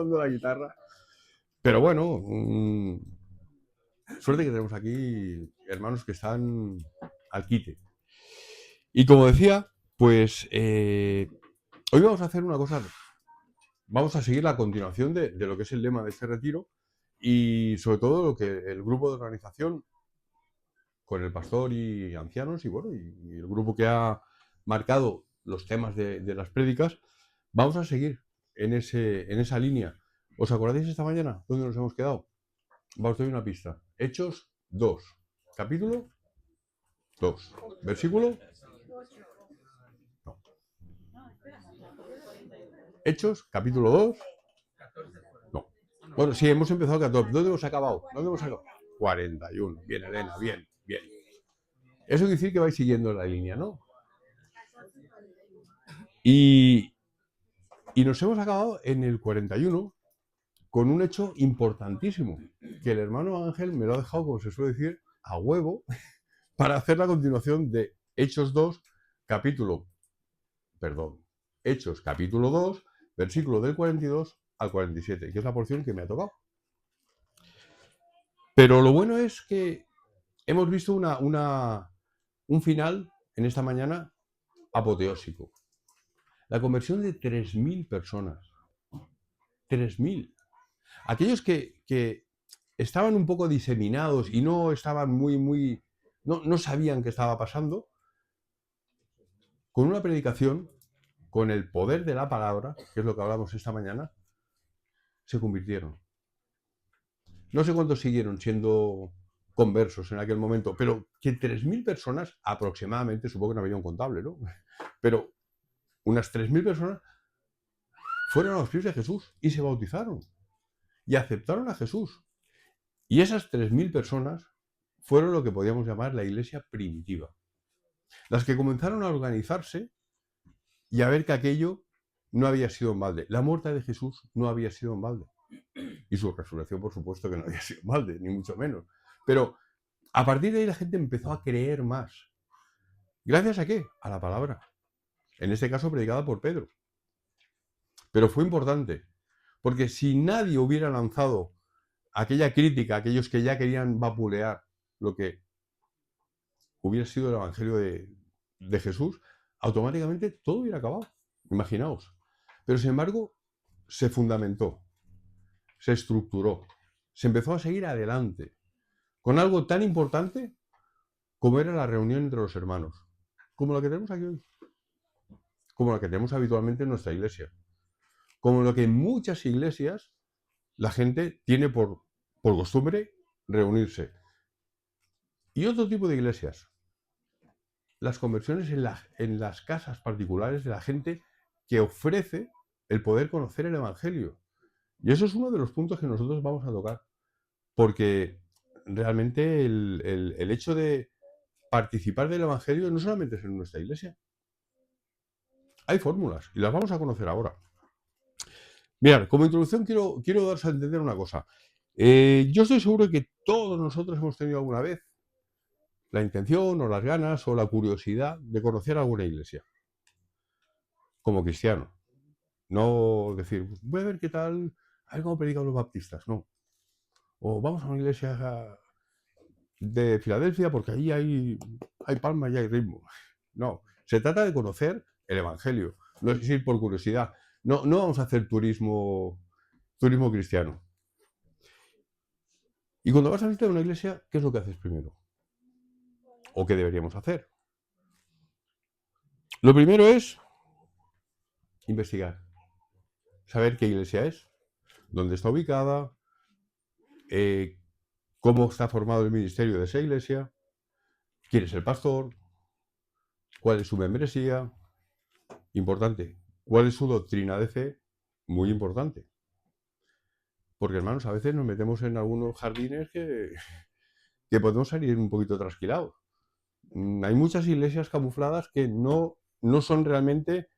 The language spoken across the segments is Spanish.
tocando la guitarra. Pero bueno, suerte que tenemos aquí hermanos que están al quite. Y como decía, pues hoy vamos a hacer una cosa. Vamos a seguir la continuación de lo que es el lema de este retiro y sobre todo lo que el grupo de organización con el pastor y ancianos y bueno, y el grupo que ha marcado los temas de las prédicas, vamos a seguir en esa línea. ¿Os acordáis esta mañana dónde nos hemos quedado? Os doy una pista. Hechos 2, capítulo 2, versículo. No. Hechos, capítulo 2. No. Bueno, sí, hemos empezado 14. ¿Dónde hemos acabado? 41. Bien, Elena, bien, bien. Eso quiere decir que vais siguiendo la línea, ¿no? Y nos hemos acabado en el 41 con un hecho importantísimo, que el hermano Ángel me lo ha dejado, como se suele decir, a huevo, para hacer la continuación de Hechos 2, Hechos capítulo 2, versículo del 42 al 47, que es la porción que me ha tocado. Pero lo bueno es que hemos visto un final en esta mañana apoteósico. La conversión de 3.000 personas. 3.000. Aquellos que estaban un poco diseminados y no estaban no sabían qué estaba pasando, con una predicación, con el poder de la palabra, que es lo que hablamos esta mañana, se convirtieron. No sé cuántos siguieron siendo conversos en aquel momento, pero que 3.000 personas aproximadamente, supongo que no había un contable, ¿no? Pero unas 3.000 personas fueron a los pies de Jesús y se bautizaron y aceptaron a Jesús. Y esas 3.000 personas fueron lo que podíamos llamar la iglesia primitiva. Las que comenzaron a organizarse y a ver que aquello no había sido en balde. La muerte de Jesús no había sido en balde. Y su resurrección, por supuesto, que no había sido en balde, ni mucho menos. Pero a partir de ahí la gente empezó a creer más. ¿Gracias a qué? A la palabra. En este caso predicada por Pedro. Pero fue importante, porque si nadie hubiera lanzado aquella crítica a aquellos que ya querían vapulear lo que hubiera sido el Evangelio de Jesús, automáticamente todo hubiera acabado. Imaginaos. Pero sin embargo, se fundamentó, se estructuró, se empezó a seguir adelante con algo tan importante como era la reunión entre los hermanos, como la que tenemos aquí hoy, como la que tenemos habitualmente en nuestra iglesia, como lo que en muchas iglesias la gente tiene por costumbre reunirse. Y otro tipo de iglesias, las conversiones en las casas particulares de la gente que ofrece el poder conocer el Evangelio. Y eso es uno de los puntos que nosotros vamos a tocar, porque realmente el hecho de participar del Evangelio no solamente es en nuestra iglesia. Hay fórmulas y las vamos a conocer ahora. Mirad, como introducción quiero daros a entender una cosa. Yo estoy seguro de que todos nosotros hemos tenido alguna vez la intención o las ganas o la curiosidad de conocer alguna iglesia como cristiano. No decir, voy a ver qué tal, a ver cómo predican los baptistas, no. O vamos a una iglesia de Filadelfia porque allí hay palma y hay ritmo. No, se trata de conocer el Evangelio, no es decir por curiosidad. No vamos a hacer turismo cristiano. Y cuando vas a visitar una iglesia, ¿qué es lo que haces primero? ¿O qué deberíamos hacer? Lo primero es investigar, saber qué iglesia es, dónde está ubicada, cómo está formado el ministerio de esa iglesia, quién es el pastor, cuál es su membresía, importante, cuál es su doctrina de fe, muy importante. Porque, hermanos, a veces nos metemos en algunos jardines que podemos salir un poquito trasquilados. Hay muchas iglesias camufladas que no son realmente,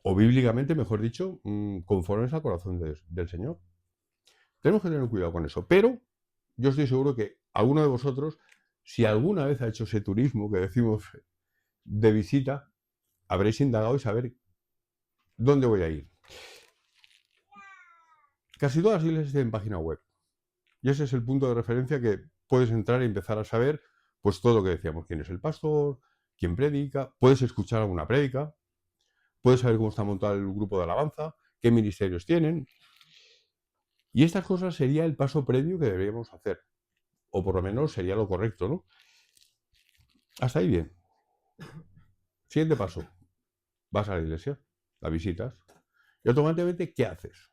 o bíblicamente, mejor dicho, conformes al corazón del Señor. Tenemos que tener cuidado con eso. Pero yo estoy seguro que alguno de vosotros, si alguna vez ha hecho ese turismo que decimos de visita, habréis indagado y saber dónde voy a ir. Casi todas las iglesias tienen página web. Y ese es el punto de referencia que puedes entrar y empezar a saber pues todo lo que decíamos, quién es el pastor, quién predica, puedes escuchar alguna prédica, puedes saber cómo está montado el grupo de alabanza, qué ministerios tienen. Y estas cosas sería el paso previo que deberíamos hacer. O por lo menos sería lo correcto, ¿no? Hasta ahí bien. Siguiente paso. Vas a la iglesia, la visitas y automáticamente, ¿qué haces?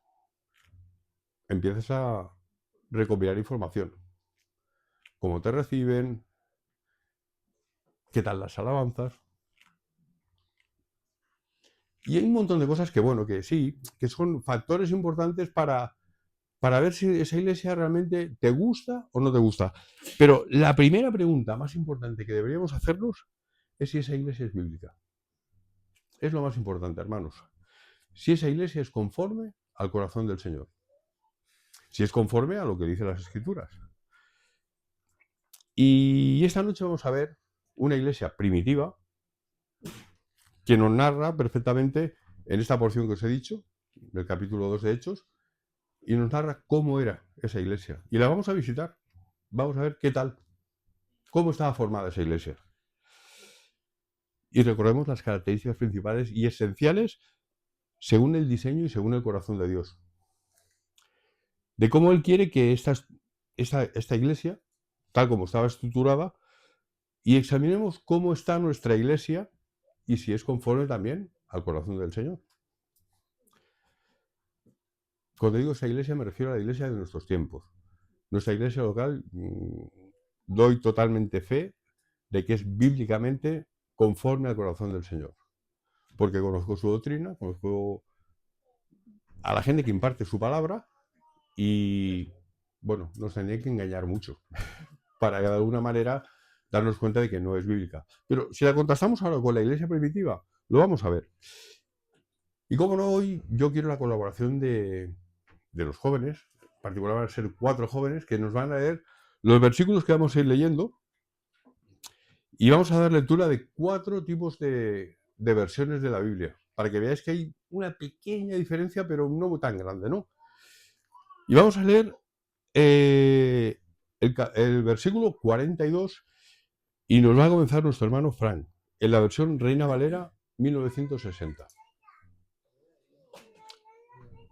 Empiezas a recopilar información. ¿Cómo te reciben? ¿Qué tal las alabanzas? Y hay un montón de cosas que, bueno, que sí, que son factores importantes para ver si esa iglesia realmente te gusta o no te gusta. Pero la primera pregunta más importante que deberíamos hacernos es si esa iglesia es bíblica. Es lo más importante, hermanos. Si esa iglesia es conforme al corazón del Señor. Si es conforme a lo que dicen las Escrituras. Y esta noche vamos a ver una iglesia primitiva que nos narra perfectamente en esta porción que os he dicho, del capítulo 2 de Hechos, y nos narra cómo era esa iglesia. Y la vamos a visitar. Vamos a ver qué tal, cómo estaba formada esa iglesia. Y recordemos las características principales y esenciales según el diseño y según el corazón de Dios. De cómo Él quiere que esta iglesia, tal como estaba estructurada, y examinemos cómo está nuestra iglesia y si es conforme también al corazón del Señor. Cuando digo esa iglesia me refiero a la iglesia de nuestros tiempos. Nuestra iglesia local, doy totalmente fe de que es bíblicamente conforme al corazón del Señor. Porque conozco su doctrina, conozco a la gente que imparte su palabra y, bueno, nos tendría que engañar mucho para de alguna manera darnos cuenta de que no es bíblica. Pero si la contrastamos ahora con la iglesia primitiva, lo vamos a ver. Y como no, hoy yo quiero la colaboración de los jóvenes, en particular van a ser 4 jóvenes que nos van a leer los versículos que vamos a ir leyendo y vamos a dar lectura de 4 tipos de versiones de la Biblia, para que veáis que hay una pequeña diferencia, pero no tan grande, ¿no? Y vamos a leer el versículo 42 y nos va a comenzar nuestro hermano Frank, en la versión Reina Valera 1960.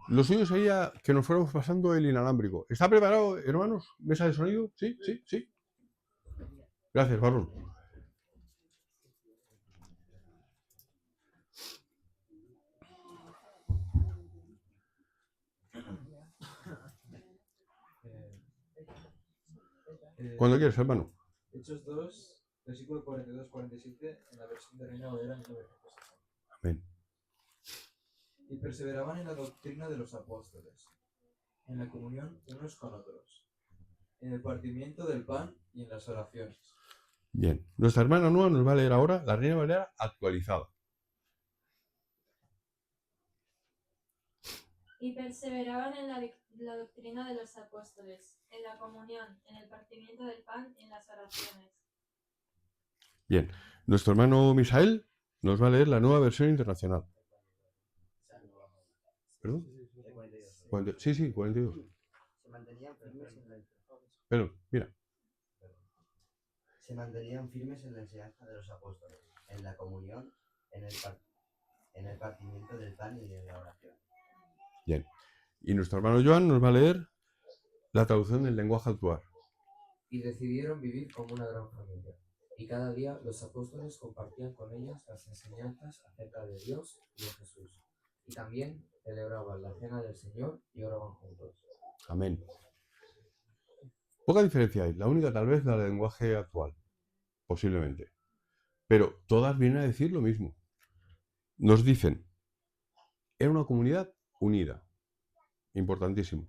Lo suyo sería que nos fuéramos pasando el inalámbrico. ¿Está preparado, hermanos? ¿Mesa de sonido? Sí, sí, sí. Gracias, Barón. Cuando quieras, hermano. Hechos 2, versículo 42-47, en la versión de Reina Valera 1960. Amén. Y perseveraban en la doctrina de los apóstoles, en la comunión unos con otros, en el partimiento del pan y en las oraciones. Bien. Nuestra hermana Noa nos va a leer ahora la Reina Valera actualizada. Y perseveraban en la doctrina de los apóstoles, en la comunión, en el partimiento del pan y en las oraciones. Bien. Nuestro hermano Misael nos va a leer la nueva versión internacional. ¿Perdón? Sí, sí, 42. Se mantenían firmes en la Pero, mira. Se mantenían firmes en la enseñanza de los apóstoles, en la comunión, en el partimiento del pan y en la oración. Bien. Y nuestro hermano Joan nos va a leer la traducción del lenguaje actual. Y decidieron vivir como una gran familia. Y cada día los apóstoles compartían con ellas las enseñanzas acerca de Dios y de Jesús. Y también celebraban la cena del Señor y oraban juntos. Amén. Poca diferencia hay. La única tal vez la del lenguaje actual. Posiblemente. Pero todas vienen a decir lo mismo. Nos dicen, era una comunidad unida. Importantísimo.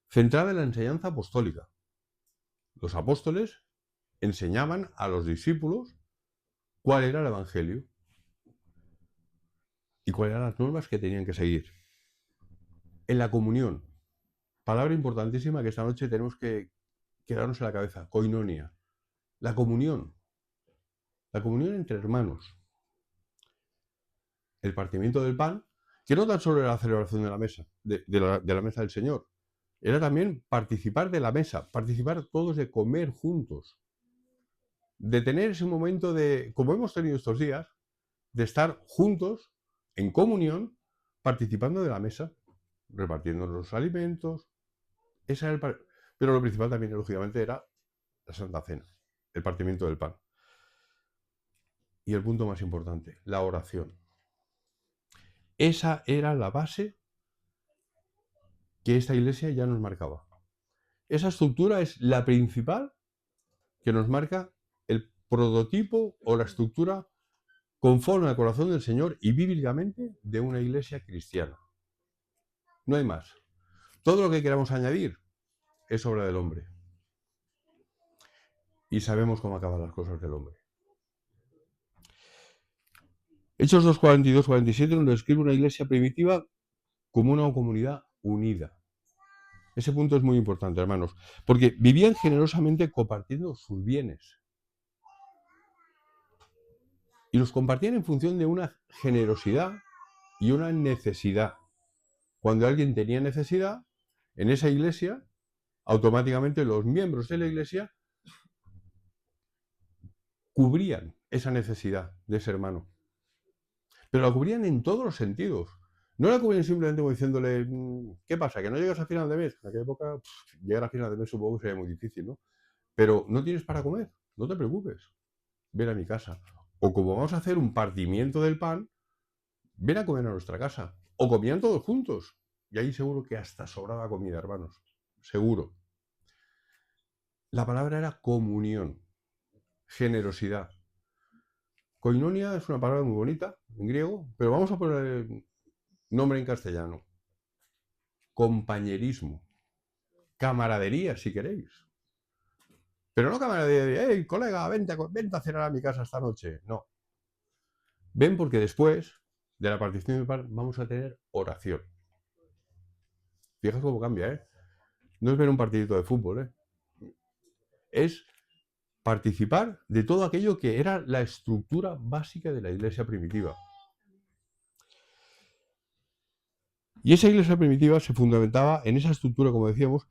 Centrada en la enseñanza apostólica. Los apóstoles enseñaban a los discípulos cuál era el evangelio y cuáles eran las normas que tenían que seguir. En la comunión, palabra importantísima que esta noche tenemos que quedarnos en la cabeza, koinonia. La comunión entre hermanos. El partimiento del pan, que no tan solo era la celebración de la mesa, de la mesa del Señor, era también participar de la mesa, participar todos de comer juntos, de tener ese momento de, como hemos tenido estos días, de estar juntos, en comunión, participando de la mesa, repartiendo los alimentos. Esa era pero lo principal también, lógicamente, era la Santa Cena, el partimiento del pan. Y el punto más importante, la oración. Esa era la base que esta iglesia ya nos marcaba. Esa estructura es la principal que nos marca el prototipo o la estructura conforme al corazón del Señor y bíblicamente de una iglesia cristiana. No hay más. Todo lo que queramos añadir es obra del hombre. Y sabemos cómo acaban las cosas del hombre. Hechos 2:42-47 nos describe una iglesia primitiva como una comunidad unida. Ese punto es muy importante, hermanos, porque vivían generosamente compartiendo sus bienes. Y los compartían en función de una generosidad y una necesidad. Cuando alguien tenía necesidad, en esa iglesia, automáticamente los miembros de la iglesia cubrían esa necesidad de ese hermano. Pero la cubrían en todos los sentidos. No la cubrían simplemente como diciéndole, ¿qué pasa? ¿Que no llegas a final de mes? En aquella época, llegar a final de mes supongo que sería muy difícil, ¿no? Pero no tienes para comer, no te preocupes, ven a mi casa. O como vamos a hacer un partimiento del pan, ven a comer a nuestra casa. O comían todos juntos. Y ahí seguro que hasta sobraba comida, hermanos. Seguro. La palabra era comunión, generosidad. Koinonia es una palabra muy bonita en griego, pero vamos a poner el nombre en castellano. Compañerismo. Camaradería, si queréis. Pero no camaradería de, hey, colega, vente a cenar a mi casa esta noche. No. Ven porque después de la participación del pan vamos a tener oración. Fijaos cómo cambia, ¿eh? No es ver un partidito de fútbol, ¿eh? Es participar de todo aquello que era la estructura básica de la iglesia primitiva. Y esa iglesia primitiva se fundamentaba en esa estructura, como decíamos,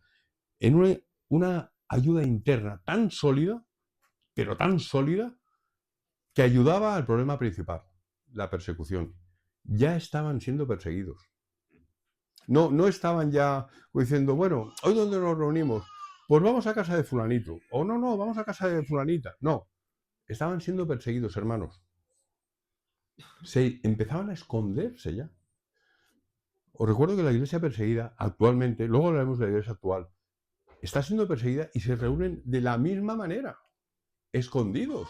en una ayuda interna tan sólida, pero tan sólida, que ayudaba al problema principal, la persecución. Ya estaban siendo perseguidos. No estaban ya diciendo, bueno, ¿hoy dónde nos reunimos? Pues vamos a casa de fulanito. O no, vamos a casa de fulanita. No, estaban siendo perseguidos, hermanos. Se empezaban a esconderse ya. Os recuerdo que la iglesia perseguida actualmente, luego hablaremos de la iglesia actual, está siendo perseguida y se reúnen de la misma manera, escondidos.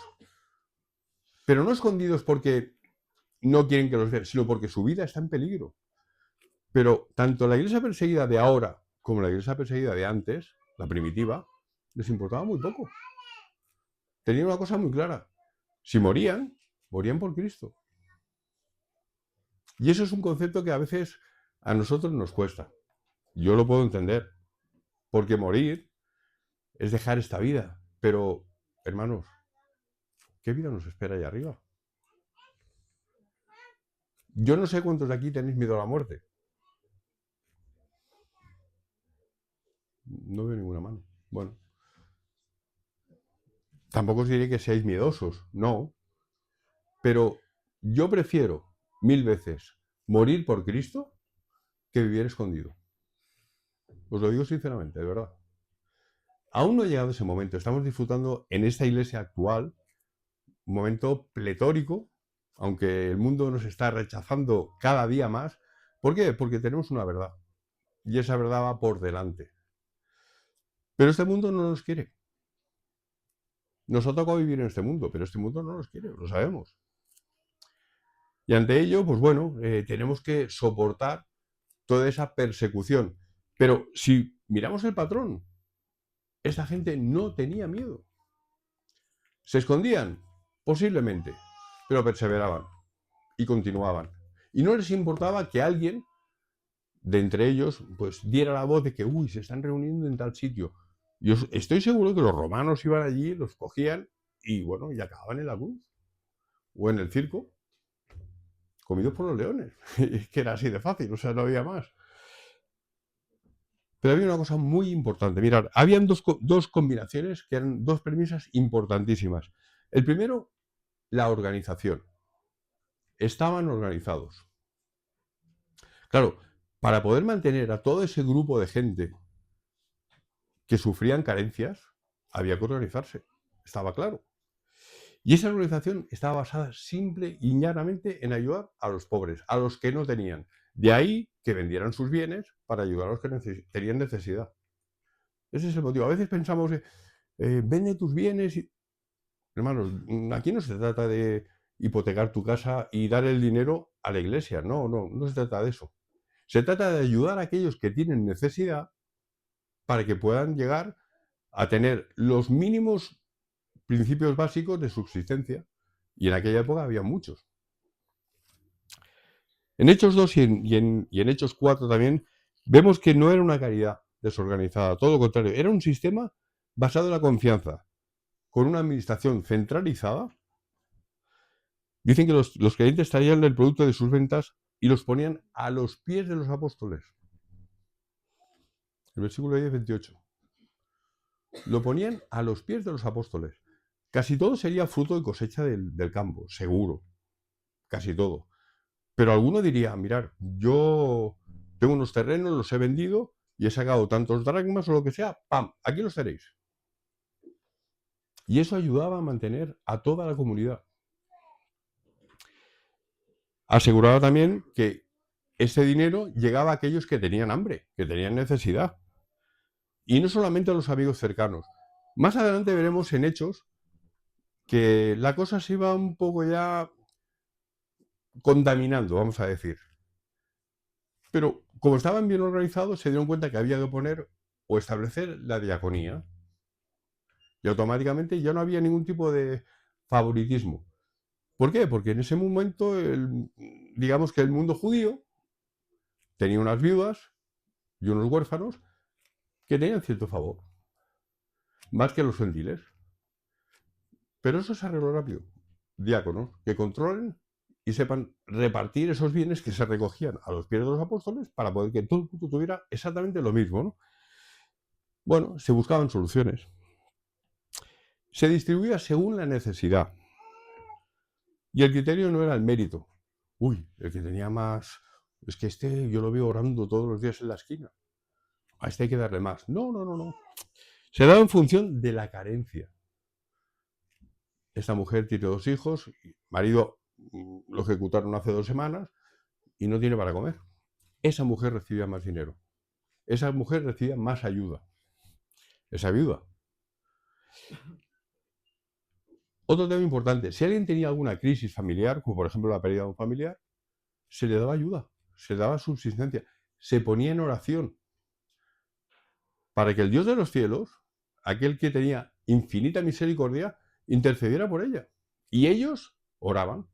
Pero no escondidos porque no quieren que los vean, sino porque su vida está en peligro. Pero tanto la iglesia perseguida de ahora como la iglesia perseguida de antes, la primitiva, les importaba muy poco. Tenían una cosa muy clara. Si morían, morían por Cristo. Y eso es un concepto que a veces a nosotros nos cuesta. Yo lo puedo entender. Porque morir es dejar esta vida. Pero, hermanos, ¿qué vida nos espera allá arriba? Yo no sé cuántos de aquí tenéis miedo a la muerte. No veo ninguna mano. Bueno. Tampoco os diré que seáis miedosos, no. Pero yo prefiero 1000 veces morir por Cristo que vivir escondido. Os lo digo sinceramente, de verdad. Aún no ha llegado ese momento. Estamos disfrutando en esta iglesia actual un momento pletórico, aunque el mundo nos está rechazando cada día más. ¿Por qué? Porque tenemos una verdad. Y esa verdad va por delante. Pero este mundo no nos quiere. Nos ha tocado vivir en este mundo, pero este mundo no nos quiere, lo sabemos. Y ante ello, pues bueno, tenemos que soportar toda esa persecución. Pero si miramos el patrón, esta gente no tenía miedo. ¿Se escondían? Posiblemente, pero perseveraban y continuaban. Y no les importaba que alguien de entre ellos pues diera la voz de que, uy, se están reuniendo en tal sitio. Yo estoy seguro que los romanos iban allí, los cogían y bueno, y acababan en la cruz o en el circo. comidos por los leones. Es que era así de fácil, o sea, no había más. Pero había una cosa muy importante. Mirad, habían dos combinaciones que eran dos premisas importantísimas. El primero, la organización. Estaban organizados. Claro, para poder mantener a todo ese grupo de gente que sufrían carencias, había que organizarse. Estaba claro. Y esa organización estaba basada simple y llanamente en ayudar a los pobres, a los que no tenían. De ahí que vendieran sus bienes para ayudar a los que tenían necesidad. Ese es el motivo. A veces pensamos, vende tus bienes. Hermanos, aquí no se trata de hipotecar tu casa y dar el dinero a la iglesia. No se trata de eso. Se trata de ayudar a aquellos que tienen necesidad para que puedan llegar a tener los mínimos principios básicos de subsistencia. Y en aquella época había muchos. En Hechos 2 y en Hechos 4 también vemos que no era una caridad desorganizada, todo lo contrario, era un sistema basado en la confianza, con una administración centralizada. Dicen que los creyentes traían el producto de sus ventas y los ponían a los pies de los apóstoles. El versículo 10-28. Lo ponían a los pies de los apóstoles. Casi todo sería fruto y cosecha del campo, seguro. Casi todo. Pero alguno diría, mirad, yo tengo unos terrenos, los he vendido y he sacado tantos dracmas o lo que sea, ¡pam! Aquí los tenéis. Y eso ayudaba a mantener a toda la comunidad. Aseguraba también que ese dinero llegaba a aquellos que tenían hambre, que tenían necesidad. Y no solamente a los amigos cercanos. Más adelante veremos en Hechos que la cosa se iba un poco ya contaminando, vamos a decir. Pero como estaban bien organizados, se dieron cuenta que había que poner o establecer la diaconía. Y automáticamente ya no había ningún tipo de favoritismo. ¿Por qué? Porque en ese momento, digamos que el mundo judío tenía unas viudas y unos huérfanos que tenían cierto favor, más que los gentiles. Pero eso se arregló rápido. Diáconos que controlen y sepan repartir esos bienes que se recogían a los pies de los apóstoles para poder que todo el mundo tuviera exactamente lo mismo, ¿no? Bueno, se buscaban soluciones. Se distribuía según la necesidad. Y el criterio no era el mérito. Uy, el que tenía más... Es que este yo lo veo orando todos los días en la esquina. A este hay que darle más. No. Se daba en función de la carencia. Esta mujer tiene 2 hijos, marido lo ejecutaron hace 2 semanas y no tiene para comer. Esa mujer recibía más dinero. Esa mujer recibía más ayuda. Esa viuda. Otro tema importante, si alguien tenía alguna crisis familiar, como por ejemplo la pérdida de un familiar, se le daba ayuda, se le daba subsistencia, se ponía en oración para que el Dios de los cielos, aquel que tenía infinita misericordia, intercediera por ella. Y ellos oraban.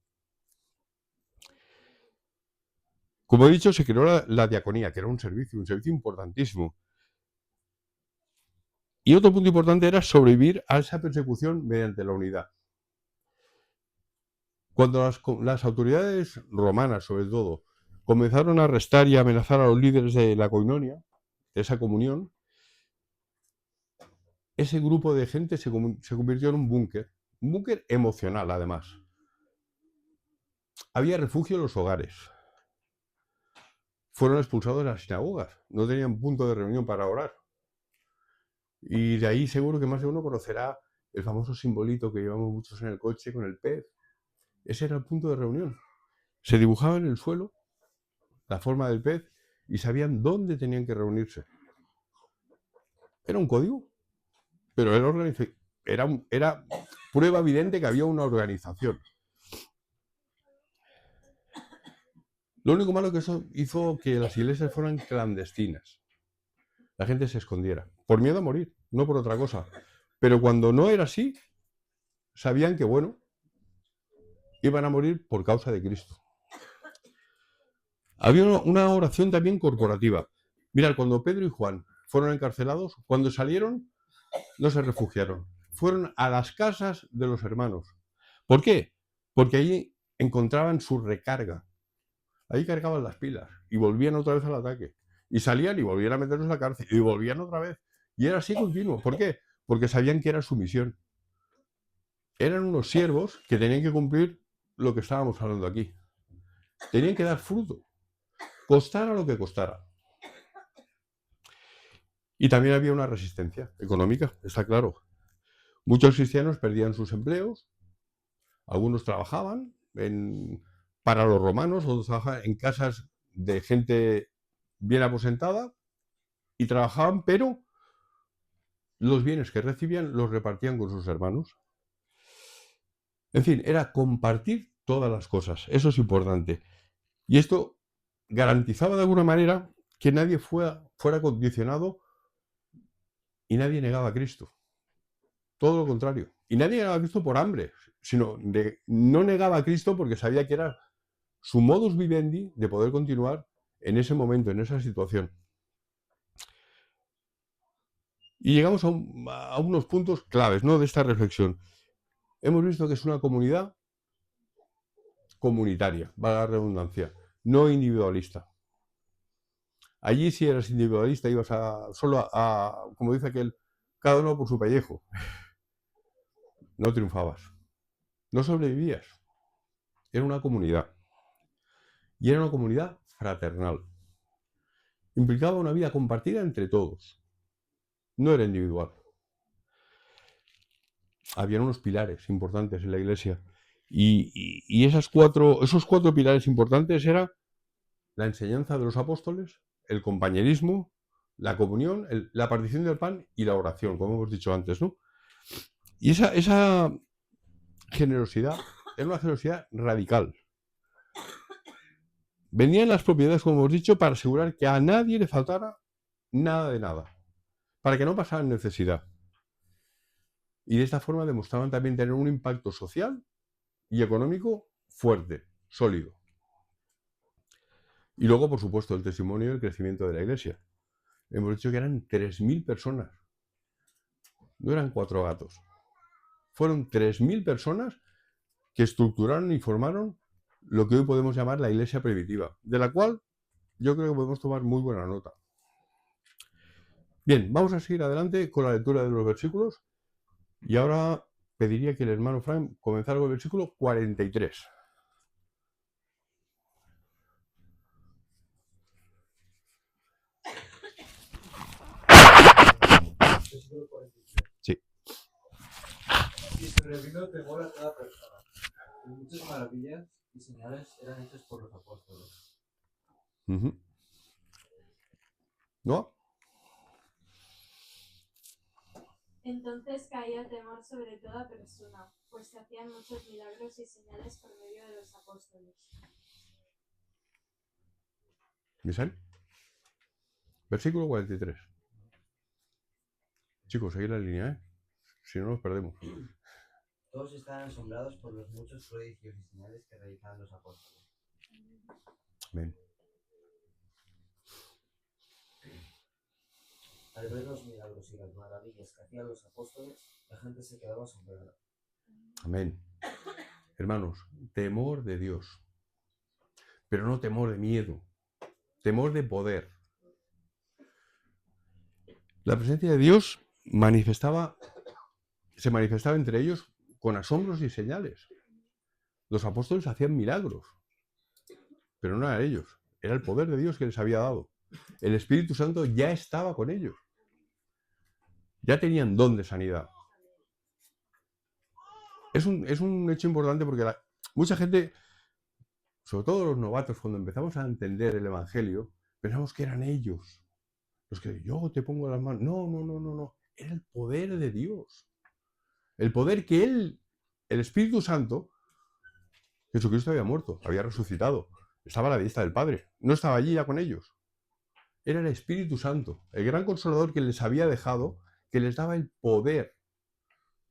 Como he dicho, se creó la diaconía, que era un servicio importantísimo. Y otro punto importante era sobrevivir a esa persecución mediante la unidad. Cuando las autoridades romanas, sobre todo, comenzaron a arrestar y a amenazar a los líderes de la coinonia, de esa comunión, ese grupo de gente se convirtió en un búnker emocional además. Había refugio en los hogares. Fueron expulsados de las sinagogas, no tenían punto de reunión para orar. Y de ahí seguro que más de uno conocerá el famoso simbolito que llevamos muchos en el coche con el pez. Ese era el punto de reunión. Se dibujaba en el suelo la forma del pez y sabían dónde tenían que reunirse. Era un código, pero era prueba evidente que había una organización. Lo único malo que eso hizo que las iglesias fueran clandestinas. La gente se escondiera, por miedo a morir, no por otra cosa. Pero cuando no era así, sabían que, bueno, iban a morir por causa de Cristo. Había una oración también corporativa. Mirad, cuando Pedro y Juan fueron encarcelados, cuando salieron, no se refugiaron. Fueron a las casas de los hermanos. ¿Por qué? Porque allí encontraban su recarga. ahí cargaban las pilas y volvían otra vez al ataque. Y salían y volvían a meterlos en la cárcel y volvían otra vez. Y era así continuo. ¿Por qué? Porque sabían que era su misión. Eran unos siervos que tenían que cumplir lo que estábamos hablando aquí. Tenían que dar fruto, costara lo que costara. Y también había una resistencia económica, está claro. Muchos cristianos perdían sus empleos, algunos trabajaban para los romanos, otros trabajaban en casas de gente bien aposentada y trabajaban, pero los bienes que recibían los repartían con sus hermanos. En fin, era compartir todas las cosas, eso es importante. Y esto garantizaba de alguna manera que nadie fuera condicionado y nadie negaba a Cristo. Todo lo contrario. Y nadie negaba a Cristo por hambre, sino no negaba a Cristo porque sabía que era su modus vivendi de poder continuar en ese momento, en esa situación. Y llegamos a unos puntos claves, ¿no?, de esta reflexión. Hemos visto que es una comunidad comunitaria, valga la redundancia, no individualista. Allí si eras individualista ibas solo a, como dice aquel, cada uno por su pellejo. No triunfabas, no sobrevivías. Era una comunidad. Y era una comunidad fraternal. Implicaba una vida compartida entre todos. No era individual. Habían unos pilares importantes en la iglesia. Y esos cuatro pilares importantes eran la enseñanza de los apóstoles, el compañerismo, la comunión, la partición del pan y la oración, como hemos dicho antes, ¿no? Y esa generosidad era una generosidad radical. Vendían las propiedades, como hemos dicho, para asegurar que a nadie le faltara nada de nada, para que no pasaran necesidad. Y de esta forma demostraban también tener un impacto social y económico fuerte, sólido. Y luego, por supuesto, el testimonio y el crecimiento de la iglesia. Hemos dicho que eran 3.000 personas. No eran 4 gatos. Fueron 3.000 personas que estructuraron y formaron lo que hoy podemos llamar la iglesia primitiva, de la cual yo creo que podemos tomar muy buena nota. Bien, vamos a seguir adelante con la lectura de los versículos y ahora pediría que el hermano Frank comenzara con el versículo 43. Versículo 43. Sí. Y sobrevino temor a toda persona. Y muchas maravillas y señales eran hechas por los apóstoles. ¿No? Entonces caía temor sobre toda persona, pues se hacían muchos milagros y señales por medio de los apóstoles. ¿Misael? Versículo 43. Chicos, seguid la línea, ¿eh? Si no nos perdemos. Todos estaban asombrados por los muchos prodigios y señales que realizaban los apóstoles. Amén. Al ver los milagros y las maravillas que hacían los apóstoles, la gente se quedaba asombrada. Amén. Hermanos, temor de Dios. Pero no temor de miedo. Temor de poder. La presencia de Dios se manifestaba entre ellos con asombros y señales. Los apóstoles hacían milagros, pero no eran ellos, era el poder de Dios que les había dado. El Espíritu Santo ya estaba con ellos. Ya tenían don de sanidad. Es un hecho importante porque mucha gente, sobre todo los novatos, cuando empezamos a entender el Evangelio, pensamos que eran ellos los que yo te pongo las manos. No. Era el poder de Dios. El poder que el Espíritu Santo, Jesucristo había muerto, había resucitado, estaba a la diestra del Padre, no estaba allí ya con ellos. Era el Espíritu Santo, el gran consolador que les había dejado, que les daba el poder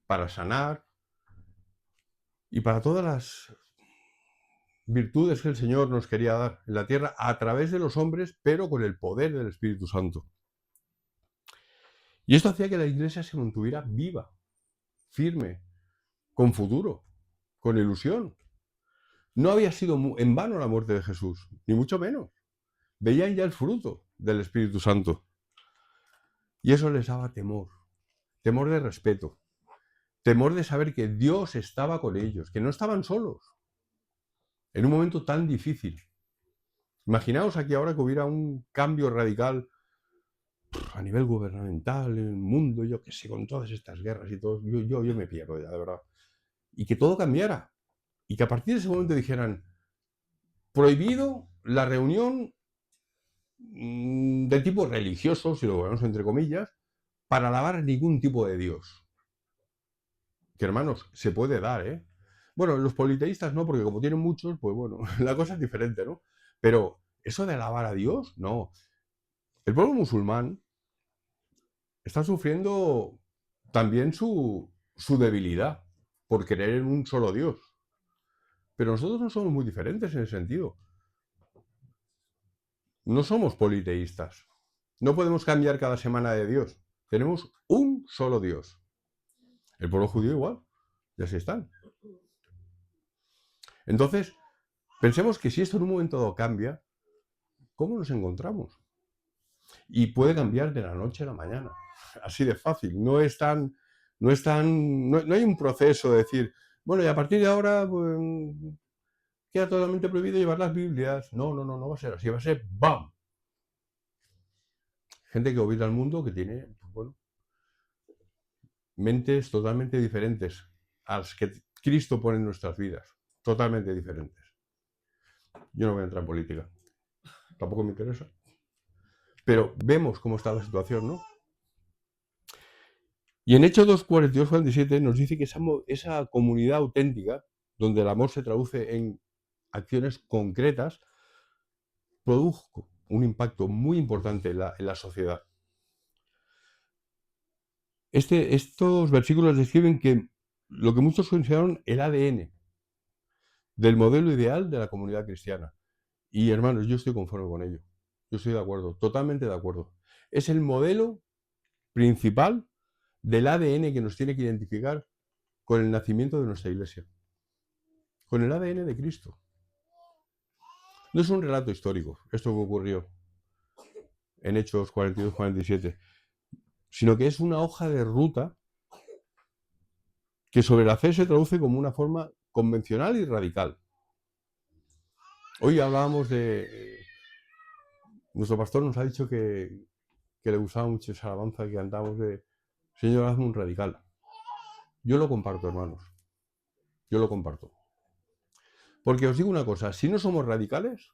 para sanar y para todas las virtudes que el Señor nos quería dar en la tierra a través de los hombres, pero con el poder del Espíritu Santo. Y esto hacía que la iglesia se mantuviera viva, firme, con futuro, con ilusión. No había sido en vano la muerte de Jesús, ni mucho menos. Veían ya el fruto del Espíritu Santo. Y eso les daba temor, temor de respeto, temor de saber que Dios estaba con ellos, que no estaban solos, en un momento tan difícil. Imaginaos aquí ahora que hubiera un cambio radical a nivel gubernamental, en el mundo, yo qué sé, con todas estas guerras y todo, yo me pierdo ya, de verdad. Y que todo cambiara. Y que a partir de ese momento dijeran, prohibido la reunión de tipo religioso, si lo ponemos entre comillas, para alabar ningún tipo de Dios. Que hermanos, se puede dar, ¿eh? Bueno, los politeístas no, porque como tienen muchos, pues bueno, la cosa es diferente, ¿no? Pero eso de alabar a Dios, no. El pueblo musulmán está sufriendo también su debilidad por creer en un solo Dios. Pero nosotros no somos muy diferentes en ese sentido. No somos politeístas. No podemos cambiar cada semana de Dios. Tenemos un solo Dios. El pueblo judío igual. Y así están. Entonces, pensemos que si esto en un momento dado cambia, ¿cómo nos encontramos? Y puede cambiar de la noche a la mañana. Así de fácil. No hay un proceso de decir, bueno, y a partir de ahora pues, queda totalmente prohibido llevar las Biblias. No va a ser así. Va a ser ¡bam! Gente que gobierna el mundo que tiene, pues, bueno, mentes totalmente diferentes a las que Cristo pone en nuestras vidas. Totalmente diferentes. Yo no voy a entrar en política. Tampoco me interesa. Pero vemos cómo está la situación, ¿no? Y en Hechos 2:42-47 nos dice que esa comunidad auténtica, donde el amor se traduce en acciones concretas, produjo un impacto muy importante en la sociedad. Estos versículos describen que lo que muchos consideraron el ADN del modelo ideal de la comunidad cristiana. Y hermanos, yo estoy conforme con ello. Yo estoy de acuerdo, totalmente de acuerdo. Es el modelo principal del ADN que nos tiene que identificar con el nacimiento de nuestra iglesia. Con el ADN de Cristo. No es un relato histórico, esto que ocurrió en Hechos 42-47, sino que es una hoja de ruta que sobre la fe se traduce como una forma convencional y radical. Hoy hablábamos de... Nuestro pastor nos ha dicho que le gustaba mucho esa alabanza que cantamos de Señor, hazme un radical. Yo lo comparto, hermanos. Yo lo comparto. Porque os digo una cosa, si no somos radicales,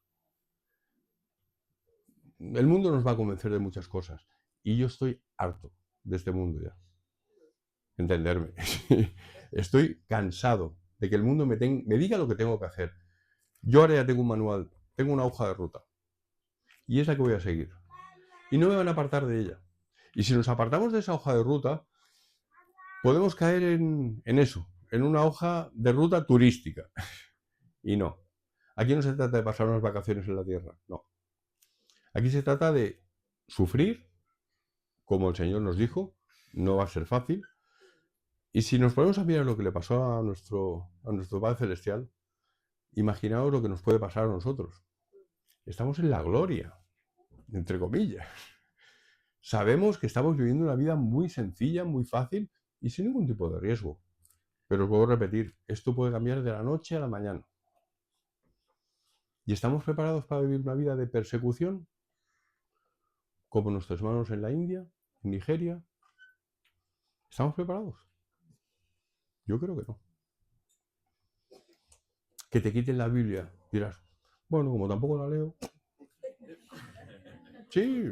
el mundo nos va a convencer de muchas cosas. Y yo estoy harto de este mundo ya. Entenderme. Estoy cansado de que el mundo me diga lo que tengo que hacer. Yo ahora ya tengo un manual, tengo una hoja de ruta. Y es la que voy a seguir. Y no me van a apartar de ella. Y si nos apartamos de esa hoja de ruta, podemos caer en eso, en una hoja de ruta turística. Y no. Aquí no se trata de pasar unas vacaciones en la tierra, no. Aquí se trata de sufrir, como el Señor nos dijo, no va a ser fácil. Y si nos ponemos a mirar lo que le pasó a nuestro Padre Celestial, imaginaos lo que nos puede pasar a nosotros. Estamos en la gloria, entre comillas. Sabemos que estamos viviendo una vida muy sencilla, muy fácil y sin ningún tipo de riesgo. Pero os vuelvo a repetir, esto puede cambiar de la noche a la mañana. ¿Y estamos preparados para vivir una vida de persecución? Como nuestros hermanos en la India, en Nigeria. ¿Estamos preparados? Yo creo que no. Que te quiten la Biblia. Dirás, bueno, como tampoco la leo. Sí,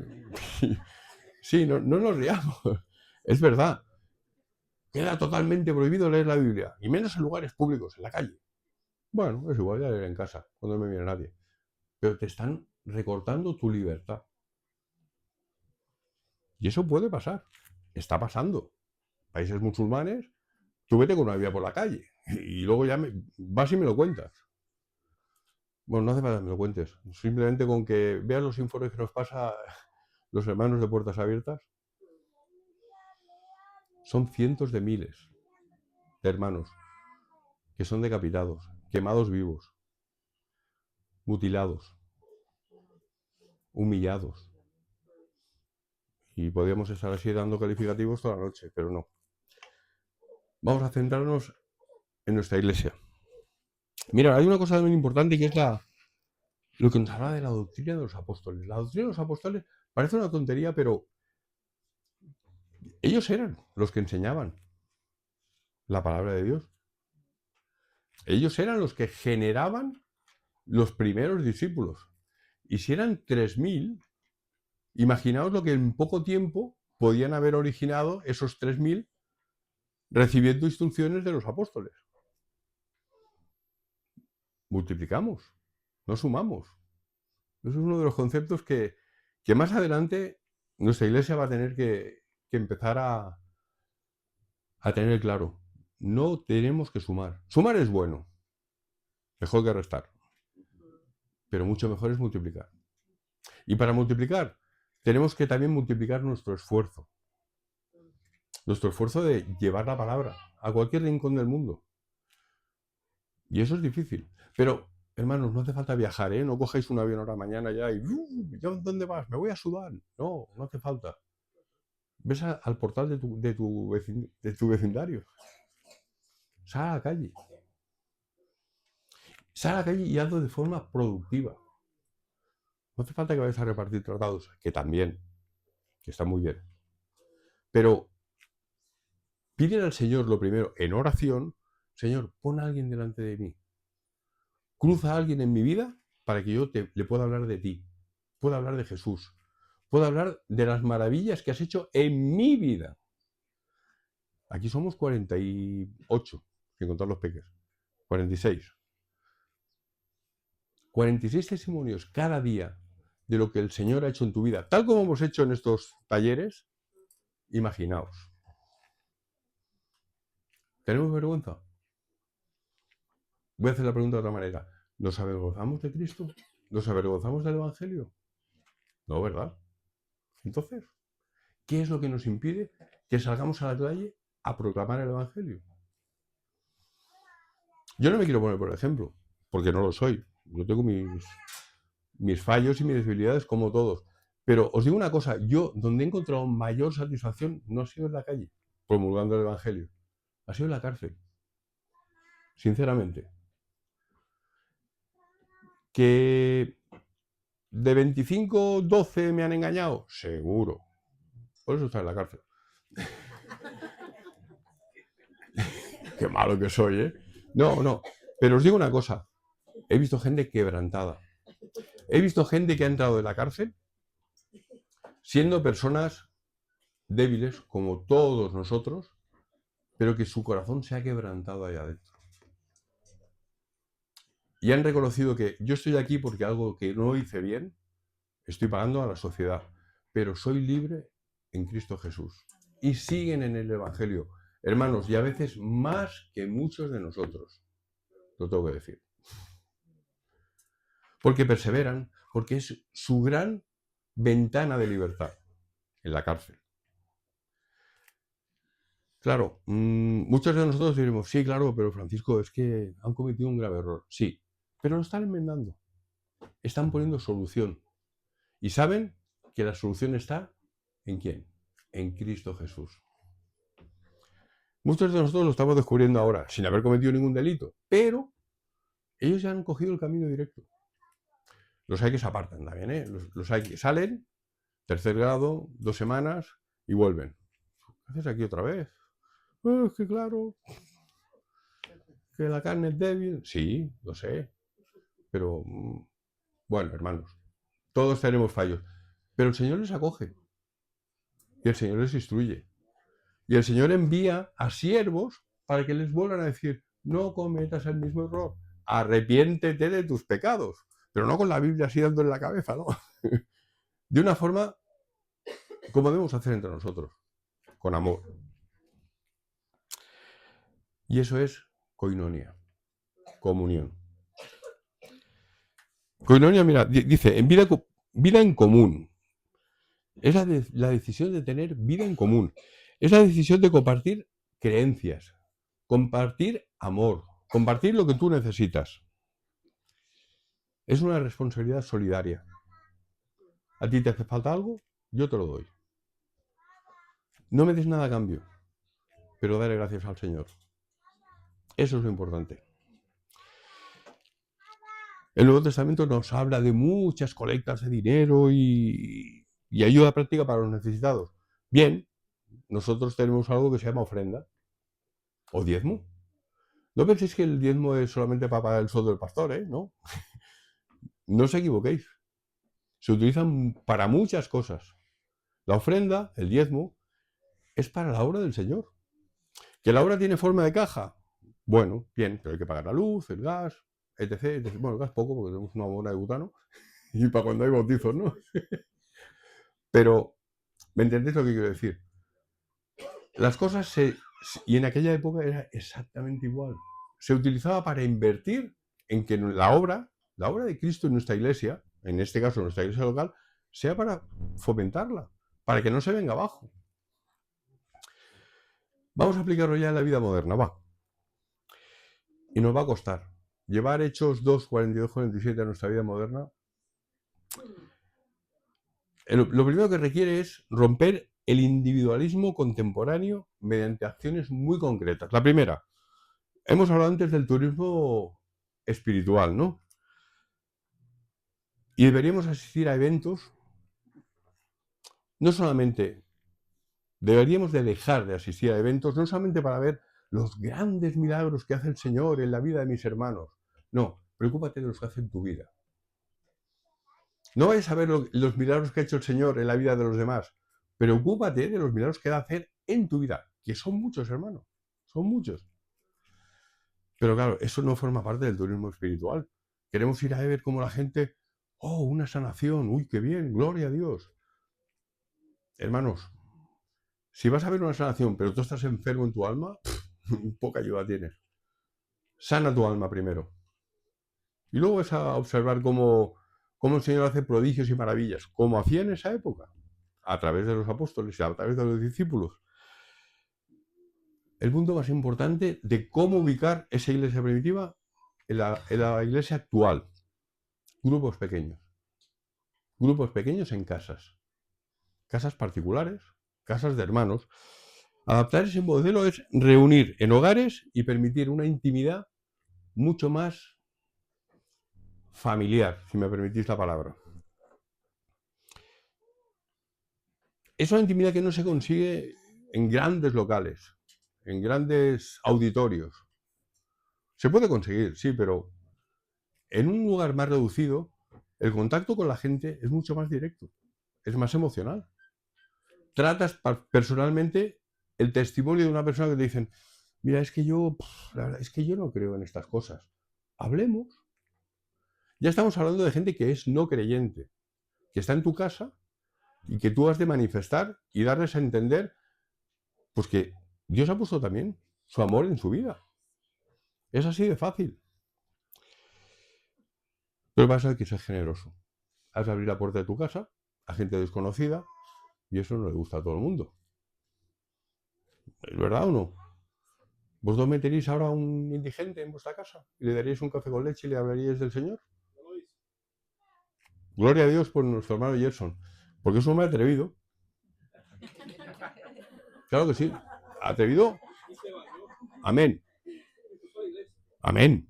sí, no nos riamos. Es verdad. Queda totalmente prohibido leer la Biblia. Y menos en lugares públicos, en la calle. Bueno, es igual, ya leer en casa, cuando no me viene nadie. Pero te están recortando tu libertad. Y eso puede pasar. Está pasando. Países musulmanes, tú vete con una Biblia por la calle. Y luego ya vas y me lo cuentas. Bueno, no hace falta que me lo cuentes. Simplemente con que veas los informes que nos pasa los hermanos de Puertas Abiertas. Son cientos de miles de hermanos que son decapitados, quemados vivos. mutilados, humillados. Y podríamos estar así dando calificativos toda la noche, pero no. Vamos a centrarnos en nuestra iglesia. Mira, hay una cosa muy importante que es lo que nos habla de la doctrina de los apóstoles. La doctrina de los apóstoles parece una tontería, pero ellos eran los que enseñaban la palabra de Dios. Ellos eran los que generaban los primeros discípulos. Y si eran 3000, imaginaos lo que en poco tiempo podían haber originado esos 3000 recibiendo instrucciones de los apóstoles. Multiplicamos, no sumamos. Eso es uno de los conceptos que más adelante nuestra iglesia va a tener que empezar a tener claro. No tenemos que sumar. Sumar es bueno, mejor que restar, pero mucho mejor es multiplicar. Y para multiplicar tenemos que también multiplicar nuestro esfuerzo de llevar la palabra a cualquier rincón del mundo. Y eso es difícil. Pero, hermanos, no hace falta viajar, ¿eh? No cojáis un avión ahora mañana ya y ¿dónde vas? Me voy a Sudán. No, no hace falta. Ves al portal de tu vecindario. Sal a la calle. Sal a la calle y hazlo de forma productiva. No hace falta que vayas a repartir tratados, que también, que está muy bien. Pero pídele al Señor lo primero, en oración, Señor, pon a alguien delante de mí. Cruza a alguien en mi vida para que yo le pueda hablar de ti, pueda hablar de Jesús, pueda hablar de las maravillas que has hecho en mi vida. Aquí somos 48, sin contar los peques. 46. 46 testimonios cada día de lo que el Señor ha hecho en tu vida, tal como hemos hecho en estos talleres. Imaginaos. ¿Tenemos vergüenza? Voy a hacer la pregunta de otra manera. ¿Nos avergonzamos de Cristo? ¿Nos avergonzamos del Evangelio? No, ¿verdad? Entonces, ¿qué es lo que nos impide que salgamos a la calle a proclamar el Evangelio? Yo no me quiero poner por ejemplo, porque no lo soy. Yo tengo mis fallos y mis debilidades como todos. Pero os digo una cosa, yo donde he encontrado mayor satisfacción no ha sido en la calle, promulgando el Evangelio. Ha sido en la cárcel. Sinceramente. ¿Que de 25, 12 me han engañado? Seguro. Por eso está en la cárcel. Qué malo que soy, ¿eh? No. Pero os digo una cosa. He visto gente quebrantada. He visto gente que ha entrado en la cárcel siendo personas débiles, como todos nosotros, pero que su corazón se ha quebrantado allá adentro. Y han reconocido que yo estoy aquí porque algo que no hice bien, estoy pagando a la sociedad, pero soy libre en Cristo Jesús. Y siguen en el Evangelio, hermanos, y a veces más que muchos de nosotros. Lo tengo que decir. Porque perseveran, porque es su gran ventana de libertad en la cárcel. Claro, muchos de nosotros diremos, sí, claro, pero Francisco, es que han cometido un grave error. Sí, pero lo están enmendando. Están poniendo solución. Y saben que la solución está ¿en quién? En Cristo Jesús. Muchos de nosotros lo estamos descubriendo ahora, sin haber cometido ningún delito, pero ellos ya han cogido el camino directo. Los hay que se apartan también, ¿eh? Los hay que salen, tercer grado, 2 semanas y vuelven. ¿Qué haces aquí otra vez? Es que claro, que la carne es débil. Sí, lo sé. Pero, bueno, hermanos, todos tenemos fallos. Pero el Señor les acoge. Y el Señor les instruye. Y el Señor envía a siervos para que les vuelvan a decir, no cometas el mismo error. Arrepiéntete de tus pecados. Pero no con la Biblia así dando en la cabeza, ¿no? De una forma como debemos hacer entre nosotros, con amor. Y eso es koinonia, comunión. Koinonia, mira, dice, en vida en común. Es la decisión de tener vida en común. Es la decisión de compartir creencias, compartir amor, compartir lo que tú necesitas. Es una responsabilidad solidaria. A ti te hace falta algo, yo te lo doy. No me des nada a cambio, pero dale gracias al Señor. Eso es lo importante. El Nuevo Testamento nos habla de muchas colectas de dinero y ayuda práctica para los necesitados. Bien, nosotros tenemos algo que se llama ofrenda o diezmo. No penséis que el diezmo es solamente para pagar el sueldo del pastor, ¿eh? No. No os equivoquéis. Se utilizan para muchas cosas. La ofrenda, el diezmo, es para la obra del Señor. ¿Que la obra tiene forma de caja? Bueno, bien, pero hay que pagar la luz, el gas, etc, etc. Bueno, el gas poco porque tenemos una bombona de butano y para cuando hay bautizos, ¿no? Pero, ¿me entendéis lo que quiero decir? Las cosas y en aquella época era exactamente igual. Se utilizaba para invertir en que la obra de Cristo en nuestra iglesia, en este caso nuestra iglesia local, sea para fomentarla, para que no se venga abajo. Vamos a aplicarlo ya en la vida moderna, va. Y nos va a costar. Llevar Hechos 2, 42, 47 a nuestra vida moderna. Lo primero que requiere es romper el individualismo contemporáneo mediante acciones muy concretas. La primera, hemos hablado antes del turismo espiritual, ¿no? Y deberíamos asistir a eventos, no solamente, deberíamos de dejar de asistir a eventos, no solamente para ver los grandes milagros que hace el Señor en la vida de mis hermanos. No, preocúpate de los que hace en tu vida. No vayas a ver los milagros que ha hecho el Señor en la vida de los demás. Preocúpate de los milagros que va a hacer en tu vida, que son muchos, hermano. Son muchos. Pero claro, eso no forma parte del turismo espiritual. Queremos ir a ver cómo la gente, oh, una sanación, uy, qué bien, gloria a Dios. Hermanos, si vas a ver una sanación, pero tú estás enfermo en tu alma, poca ayuda tienes. Sana tu alma primero. Y luego vas a observar cómo el Señor hace prodigios y maravillas, como hacía en esa época, a través de los apóstoles y a través de los discípulos. El punto más importante de cómo ubicar esa iglesia primitiva en la iglesia actual. Grupos pequeños. Grupos pequeños en casas. Casas particulares, casas de hermanos. Adaptar ese modelo es reunir en hogares y permitir una intimidad mucho más familiar, si me permitís la palabra. Es una intimidad que no se consigue en grandes locales, en grandes auditorios. Se puede conseguir, sí, pero en un lugar más reducido, el contacto con la gente es mucho más directo, es más emocional. Tratas personalmente el testimonio de una persona que te dicen, mira, es que la verdad, es que yo no creo en estas cosas. Hablemos. Ya estamos hablando de gente que es no creyente, que está en tu casa y que tú has de manifestar y darles a entender pues que Dios ha puesto también su amor en su vida. Es así de fácil. Pero vas a tener que ser generoso. Has de abrir la puerta de tu casa a gente desconocida y eso no le gusta a todo el mundo. ¿Es verdad o no? ¿Vosotros meteréis ahora a un indigente en vuestra casa y le daríais un café con leche y le hablaríais del Señor? Gloria a Dios por nuestro hermano Gerson, porque es un hombre atrevido. Claro que sí. ¿Atrevido? Amén. Amén.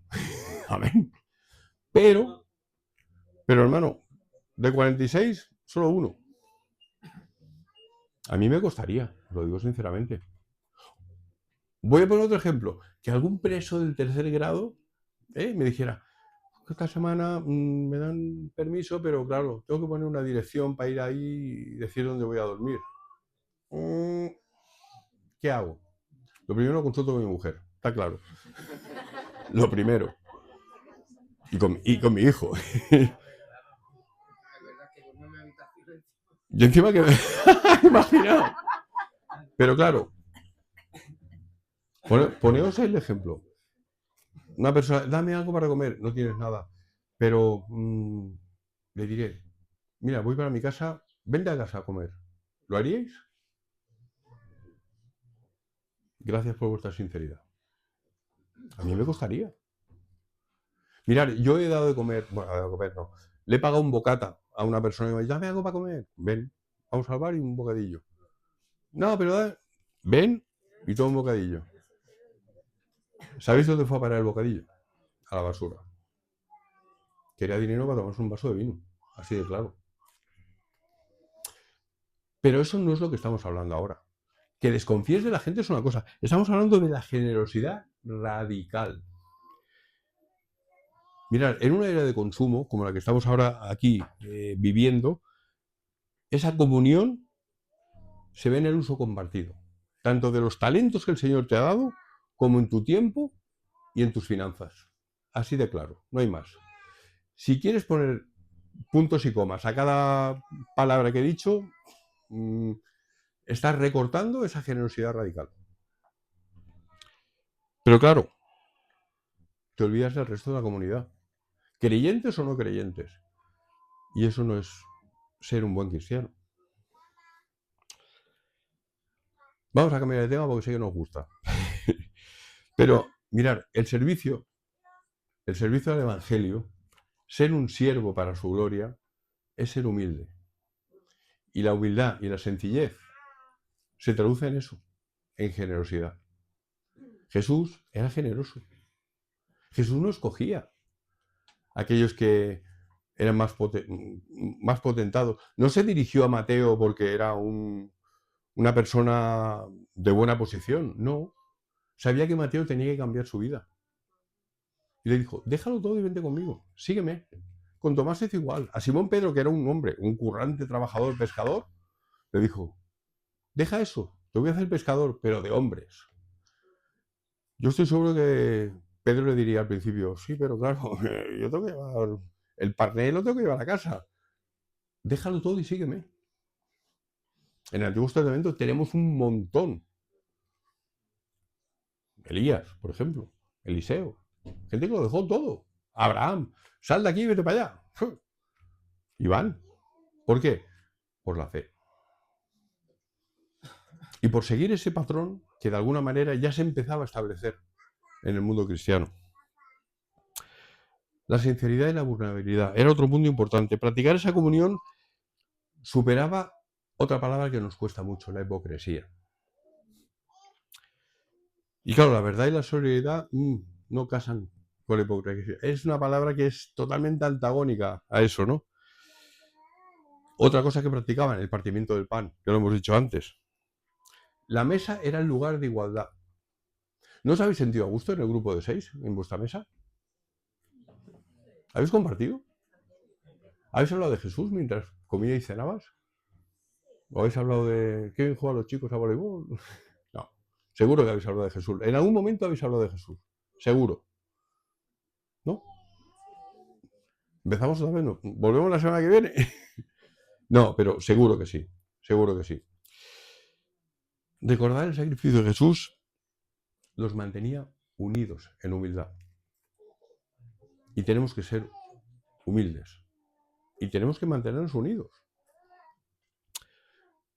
Amén. Pero hermano, de 46, solo uno. A mí me costaría, lo digo sinceramente. Voy a poner otro ejemplo. Que algún preso del tercer grado me dijera, esta semana me dan permiso, pero claro, tengo que poner una dirección para ir ahí y decir dónde voy a dormir. ¿Qué hago? Lo primero lo consulto con mi mujer, está claro. Lo primero. Y con mi hijo. Y encima que me imaginado. Pero claro, poneos el ejemplo. Una persona, dame algo para comer, no tienes nada. Pero le diré, mira, voy para mi casa, vente a casa a comer. ¿Lo haríais? Gracias por vuestra sinceridad. A mí me costaría. Mirad, yo he dado de comer, bueno, dado de comer no, le he pagado un bocata a una persona y me dice, dame algo para comer. Ven, vamos al bar y un bocadillo. No, pero ven y toma un bocadillo. ¿Sabéis dónde fue a parar el bocadillo? A la basura. Quería dinero para tomarse un vaso de vino. Así de claro. Pero eso no es lo que estamos hablando ahora. Que desconfíes de la gente es una cosa. Estamos hablando de la generosidad radical. Mirad, en una era de consumo, como la que estamos ahora aquí viviendo, esa comunión se ve en el uso compartido. Tanto de los talentos que el Señor te ha dado, como en tu tiempo y en tus finanzas. Así de claro, no hay más. Si quieres poner puntos y comas a cada palabra que he dicho, estás recortando esa generosidad radical. Pero claro, te olvidas del resto de la comunidad. Creyentes o no creyentes. Y eso no es ser un buen cristiano. Vamos a cambiar de tema porque sé que nos gusta. Pero, mirad, el servicio al Evangelio, ser un siervo para su gloria, es ser humilde. Y la humildad y la sencillez se traduce en eso, en generosidad. Jesús era generoso. Jesús no escogía a aquellos que eran más potentados. No se dirigió a Mateo porque era una persona de buena posición, no. Sabía que Mateo tenía que cambiar su vida. Y le dijo, déjalo todo y vente conmigo, sígueme. Con Tomás hizo igual. A Simón Pedro, que era un hombre, un currante, trabajador, pescador, le dijo, deja eso, te voy a hacer pescador, pero de hombres. Yo estoy seguro que Pedro le diría al principio, sí, pero claro, yo tengo que llevar el parné, lo tengo que llevar a casa. Déjalo todo y sígueme. En el Antiguo Testamento tenemos un montón. Elías, por ejemplo, Eliseo. Gente que lo dejó todo. Abraham, sal de aquí y vete para allá. Y van. ¿Por qué? Por la fe. Y por seguir ese patrón que de alguna manera ya se empezaba a establecer en el mundo cristiano. La sinceridad y la vulnerabilidad era otro punto importante. Practicar esa comunión superaba otra palabra que nos cuesta mucho, la hipocresía. Y claro, la verdad y la solidaridad no casan con la hipocresía. Es una palabra que es totalmente antagónica a eso, ¿no? Otra cosa que practicaban, el partimiento del pan, que lo hemos dicho antes. La mesa era el lugar de igualdad. ¿No os habéis sentido a gusto en el grupo de 6, en vuestra mesa? ¿Habéis compartido? ¿Habéis hablado de Jesús mientras comíais y cenabas? ¿O habéis hablado de qué bien juegan los chicos a voleibol? No, seguro que habéis hablado de Jesús. En algún momento habéis hablado de Jesús. Seguro. ¿No? ¿Empezamos otra vez? No. ¿Volvemos la semana que viene? No, pero seguro que sí. Seguro que sí. Recordar el sacrificio de Jesús los mantenía unidos en humildad. Y tenemos que ser humildes. Y tenemos que mantenernos unidos.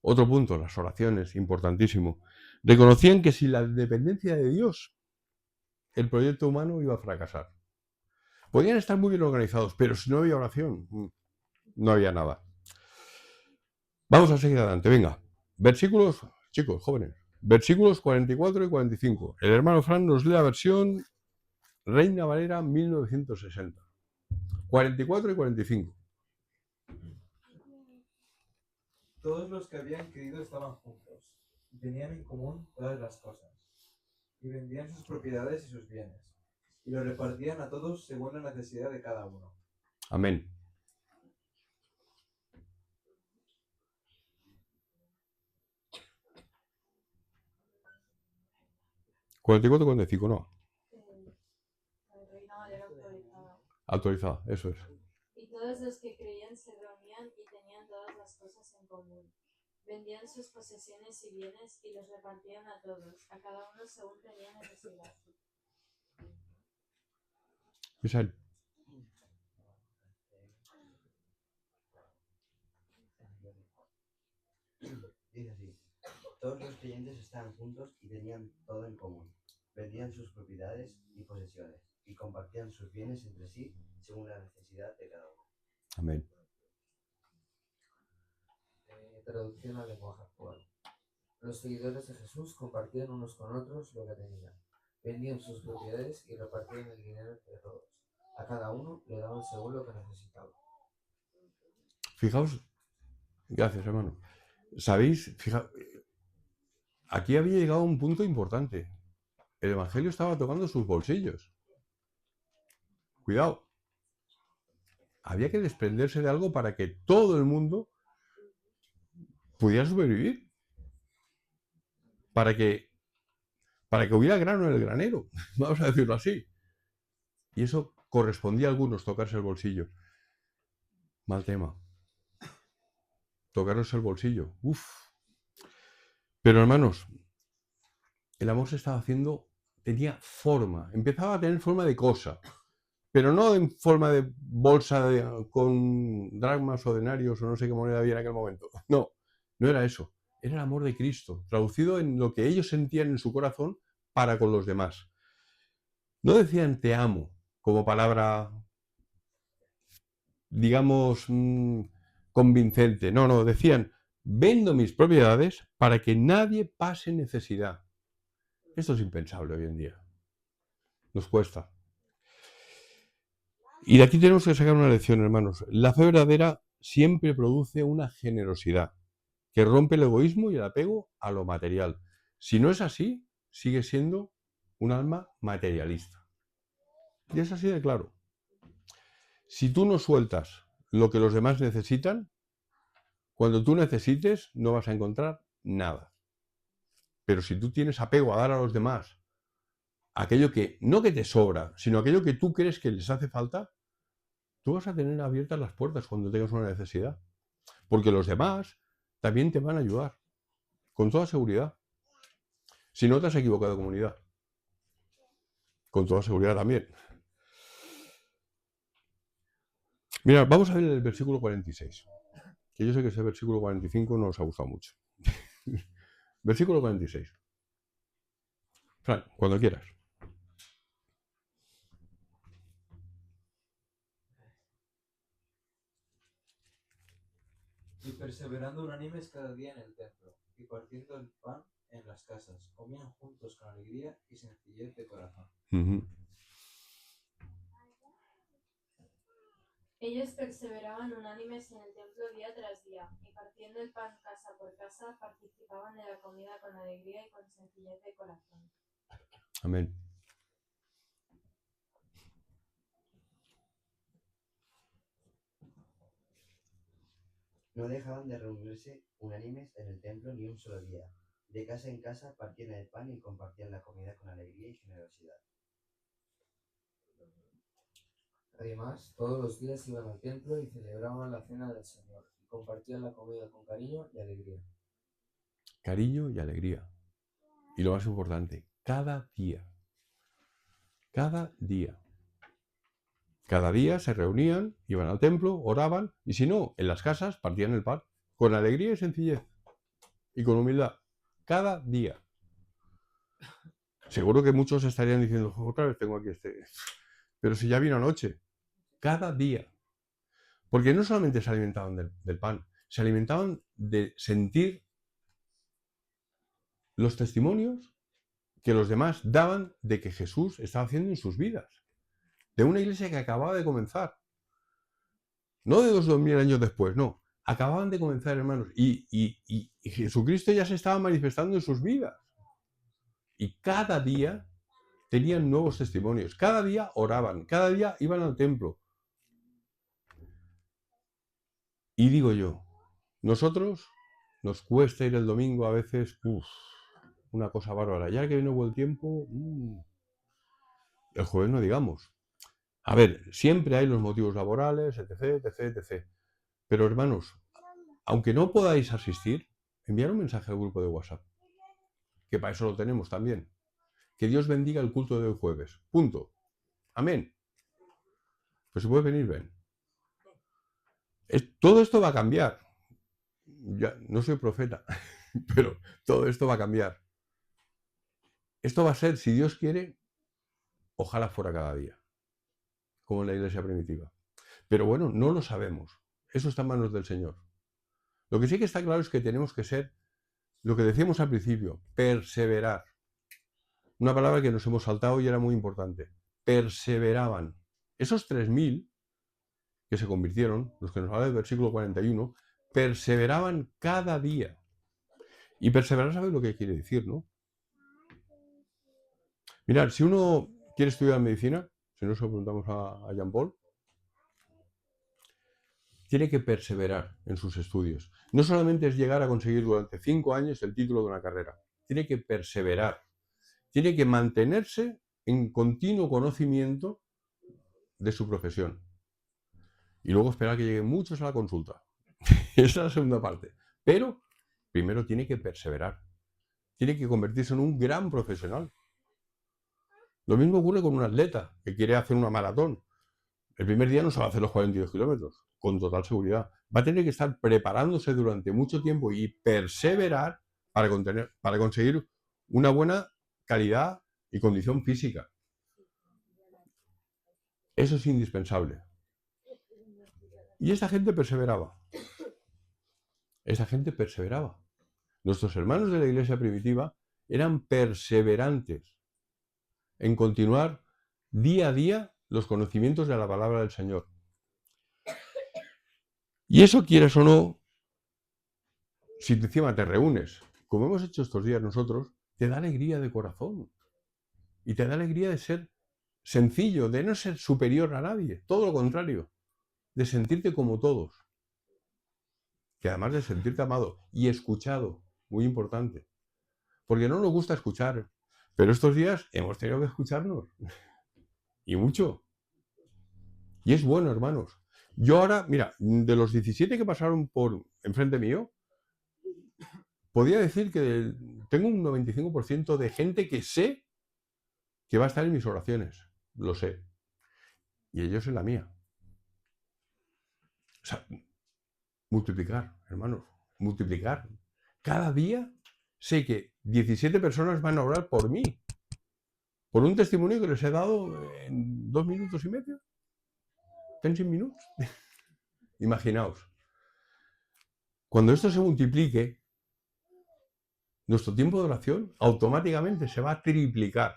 Otro punto, las oraciones, importantísimo. Reconocían que sin la dependencia de Dios, el proyecto humano iba a fracasar. Podían estar muy bien organizados, pero si no había oración, no había nada. Vamos a seguir adelante, venga. Versículos, chicos, jóvenes, versículos 44 y 45. El hermano Fran nos lee la versión Reina Valera 1960. 44 y 45. Todos los que habían creído estaban juntos, y tenían en común todas las cosas, y vendían sus propiedades y sus bienes, y lo repartían a todos según la necesidad de cada uno. Amén. ¿44 y 45? No. Reina Valera actualizada. Actualizada, eso es. Y todos los que creían se reunían y tenían todas las cosas en común. Vendían sus posesiones y bienes y los repartían a todos, a cada uno según tenía necesidad. Misael. Dice así, todos los creyentes estaban juntos y tenían todo en común. vendían sus propiedades y posesiones y compartían sus bienes entre sí según la necesidad de cada uno. Amén. Traducción al lenguaje actual. Los seguidores de Jesús compartían unos con otros lo que tenían. Vendían sus propiedades y repartían el dinero entre todos. A cada uno le daban según lo que necesitaba. Fijaos, gracias hermano. ¿Sabéis? Aquí había llegado un punto importante. El Evangelio estaba tocando sus bolsillos. Cuidado. Había que desprenderse de algo para que todo el mundo pudiera sobrevivir. Para que hubiera grano en el granero. Vamos a decirlo así. Y eso correspondía a algunos, tocarse el bolsillo. Mal tema. Tocarnos el bolsillo. Uf. Pero hermanos, el amor se estaba haciendo, tenía forma, empezaba a tener forma de cosa, pero no en forma de bolsa con dracmas o denarios o no sé qué moneda había en aquel momento. No, no era eso. Era el amor de Cristo, traducido en lo que ellos sentían en su corazón para con los demás. No decían te amo como palabra, digamos, convincente. No, decían vendo mis propiedades para que nadie pase necesidad. Esto es impensable hoy en día. Nos cuesta. Y de aquí tenemos que sacar una lección, hermanos. La fe verdadera siempre produce una generosidad que rompe el egoísmo y el apego a lo material. Si no es así, sigue siendo un alma materialista. Y es así de claro. Si tú no sueltas lo que los demás necesitan, cuando tú necesites no vas a encontrar nada. Pero si tú tienes apego a dar a los demás aquello que, no que te sobra, sino aquello que tú crees que les hace falta, tú vas a tener abiertas las puertas cuando tengas una necesidad. Porque los demás también te van a ayudar, con toda seguridad. Si no te has equivocado de comunidad, con toda seguridad también. Mira, vamos a ver el versículo 46, que yo sé que ese versículo 45 no os ha gustado mucho. Versículo 46. Fran, cuando quieras. Y perseverando unánimes cada día en el templo, y partiendo el pan en las casas, comían juntos con alegría y sencillez de corazón. Ellos perseveraban unánimes en el templo día tras día, y partiendo el pan casa por casa, participaban de la comida con alegría y con sencillez de corazón. Amén. No dejaban de reunirse unánimes en el templo ni un solo día. De casa en casa partían el pan y compartían la comida con alegría y generosidad. Además, todos los días iban al templo y celebraban la cena del Señor y compartían la comida con cariño y alegría. Cariño y alegría. Y lo más importante, cada día. Cada día. Cada día se reunían, iban al templo, oraban, y si no, en las casas partían el pan, con alegría y sencillez, y con humildad. Cada día. Seguro que muchos estarían diciendo, otra vez tengo aquí este. Pero si ya vino anoche. Cada día. Porque no solamente se alimentaban del pan, se alimentaban de sentir los testimonios que los demás daban de que Jesús estaba haciendo en sus vidas. De una iglesia que acababa de comenzar. No de 2000 años después, no. Acababan de comenzar, hermanos. Y Jesucristo ya se estaba manifestando en sus vidas. Y cada día tenían nuevos testimonios. Cada día oraban. Cada día iban al templo. Y digo yo, nosotros nos cuesta ir el domingo a veces, una cosa bárbara. Ya que viene buen tiempo, el jueves no digamos. A ver, siempre hay los motivos laborales, etc. Pero hermanos, aunque no podáis asistir, enviar un mensaje al grupo de WhatsApp, que para eso lo tenemos también. Que Dios bendiga el culto de hoy jueves. Punto. Amén. Pues si puedes venir, ven. Todo esto va a cambiar. Ya, no soy profeta, pero todo esto va a cambiar. Esto va a ser, si Dios quiere, ojalá fuera cada día, como en la iglesia primitiva. Pero bueno, no lo sabemos. Eso está en manos del Señor. Lo que sí que está claro es que tenemos que ser, lo que decíamos al principio, perseverar. Una palabra que nos hemos saltado y era muy importante. Perseveraban. Esos 3000 que se convirtieron, los que nos habla del versículo 41, perseveraban cada día. Y perseverar, ¿sabéis lo que quiere decir, no? Mirad, si uno quiere estudiar medicina, si no se lo preguntamos a Jean Paul, tiene que perseverar en sus estudios. No solamente es llegar a conseguir durante 5 años el título de una carrera, tiene que perseverar, tiene que mantenerse en continuo conocimiento de su profesión. Y luego esperar que lleguen muchos a la consulta. Esa es la segunda parte. Pero primero tiene que perseverar, tiene que convertirse en un gran profesional. Lo mismo ocurre con un atleta que quiere hacer una maratón. El primer día no se va a hacer los 42 kilómetros, con total seguridad. Va a tener que estar preparándose durante mucho tiempo y perseverar para conseguir una buena calidad y condición física. Eso es indispensable. Y esta gente perseveraba. Esa gente perseveraba. Nuestros hermanos de la iglesia primitiva eran perseverantes en continuar día a día los conocimientos de la palabra del Señor. Y eso, quieras o no, si encima te reúnes, como hemos hecho estos días nosotros, te da alegría de corazón. Y te da alegría de ser sencillo, de no ser superior a nadie. Todo lo contrario, de sentirte como todos. Que además de sentirte amado y escuchado, muy importante. Porque no nos gusta escuchar, pero estos días hemos tenido que escucharnos. Y mucho. Y es bueno, hermanos. Yo ahora, mira, de los 17 que pasaron por enfrente mío, podría decir que tengo un 95% de gente que sé que va a estar en mis oraciones. Lo sé. Y ellos en la mía. O sea, multiplicar, hermanos. Multiplicar. Cada día sé que 17 personas van a orar por mí. Por un testimonio que les he dado en 2 minutos y medio. 10 minutos. Imaginaos. Cuando esto se multiplique, nuestro tiempo de oración automáticamente se va a triplicar.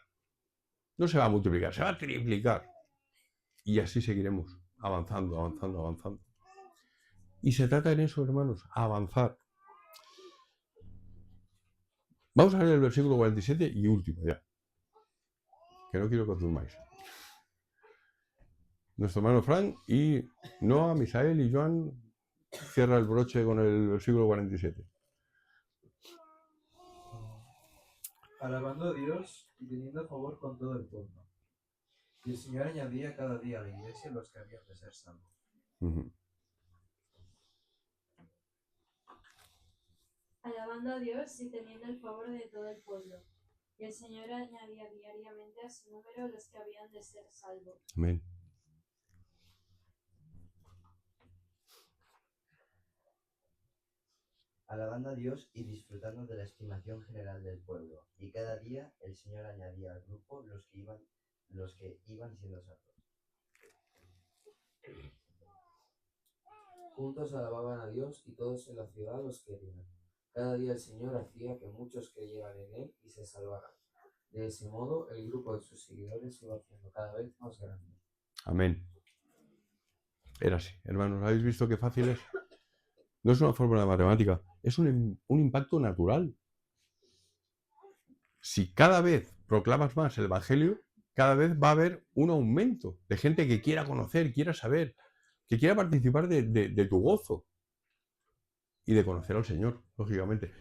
No se va a multiplicar, se va a triplicar. Y así seguiremos avanzando, avanzando, avanzando. Y se trata en eso, hermanos, avanzar. Vamos a leer el versículo 47 y último ya. Que no quiero que os durmáis. Nuestro hermano Frank y Noah, Misael y Joan cierra el broche con el versículo 47. Alabando a Dios y teniendo favor con todo el pueblo. Y el Señor añadía cada día a la iglesia los que habían de ser salvos. Alabando a Dios y teniendo el favor de todo el pueblo. Y el Señor añadía diariamente a su número los que habían de ser salvos. Amén. Alabando a Dios y disfrutando de la estimación general del pueblo. Y cada día el Señor añadía al grupo los que iban siendo salvos. Juntos alababan a Dios y todos en la ciudad los querían. Cada día el Señor hacía que muchos creyeran en Él y se salvaran. De ese modo, el grupo de sus seguidores iba haciendo cada vez más grande. Amén. Era así, hermanos. ¿Habéis visto qué fácil es? No es una fórmula de matemática, es un impacto natural. Si cada vez proclamas más el Evangelio, cada vez va a haber un aumento de gente que quiera conocer, quiera saber, que quiera participar de tu gozo y de conocer al Señor, lógicamente.